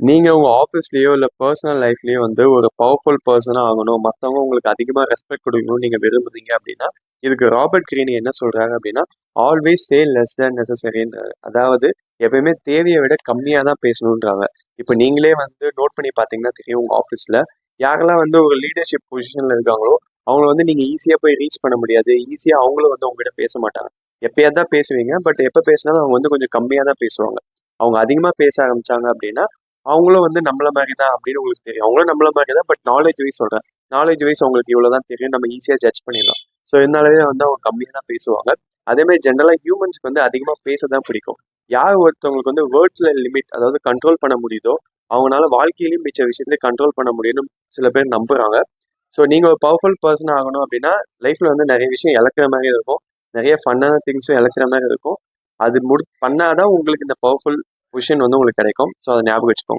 நீங்க உங்க ஆஃபீஸ்லயோ இல்ல பர்சனல் லைஃப்லயோ வந்து ஒரு பவர்ஃபுல் பர்சனா ஆகணும். மத்தவங்க உங்களுக்கு அதிகமா ரெஸ்பெக்ட் குடுக்கணும்னு நீங்க விரும்புறீங்க அப்படின்னா, இதுக்கு ராபர்ட் கிரீனி என்ன சொல்றாரு அப்படின்னா, ஆல்வேஸ் சே லெஸ் தேன் நெசசரின்றாரு. அதாவது எப்பயுமே தேவைய விட கம்மியா தான் பேசணுன்றாங்க. இப்ப நீங்களே வந்து நோட் பண்ணி பார்த்தீங்கன்னா தெரியும் உங்க ஆஃபீஸ்ல யாரெல்லாம் வந்து ஒரு லீடர்ஷிப் பொசிஷன்ல இருக்காங்களோ, அவங்கள வந்து நீங்க ஈஸியா போய் ரீச் பண்ண முடியாது. ஈஸியா அவங்களும் வந்து உங்ககிட்ட பேச மாட்டாங்க. எப்பயாவது தான் பேசுவீங்க. பட் எப்ப பேசினாலும் அவங்க வந்து கொஞ்சம் கம்மியா தான் பேசுவாங்க. அவங்க அதிகமா பேச ஆரம்பிச்சாங்க அப்படின்னா அவங்களும் வந்து நம்மள மாதிரி தான் அப்படின்னு உங்களுக்கு தெரியும். அவங்களும் நம்மள மாதிரி தான். பட் நாலேஜ் வைஸ் சொல்றேன். நாலேஜ் வைஸ் அவங்களுக்கு இவ்வளவுதான் தெரியும். நம்ம ஈஸியா ஜட்ஜ் பண்ணிடலாம். ஸோ இதனாலவே வந்து அவங்க கம்மியா தான் பேசுவாங்க. அதே மாதிரி ஜென்ரலா ஹியூமன்ஸ்க்கு வந்து அதிகமா பேச தான் பிடிக்கும். யார் ஒருத்தவங்களுக்கு வந்து வேர்ட்ஸ்ல லிமிட் அதாவது கண்ட்ரோல் பண்ண முடியுதோ அவங்களால வாழ்க்கையிலும் மிச்ச விஷயத்துல கண்ட்ரோல் பண்ண முடியும்னு சில பேர் நம்புறாங்க. ஸோ நீங்க ஒரு பவர்ஃபுல் பர்சன் ஆகணும் அப்படின்னா லைஃப்ல வந்து நிறைய விஷயம் இழக்கிற மாதிரி இருக்கும். நிறைய ஃபன்னான திங்ஸும் இழக்கிற மாதிரி இருக்கும். அது பண்ணாதான் உங்களுக்கு இந்த பவர்ஃபுல் பொசிஷன் வந்து உங்களுக்கு கிடைக்கும். ஸோ அதை ஞாபகம் வச்சுக்கோங்க.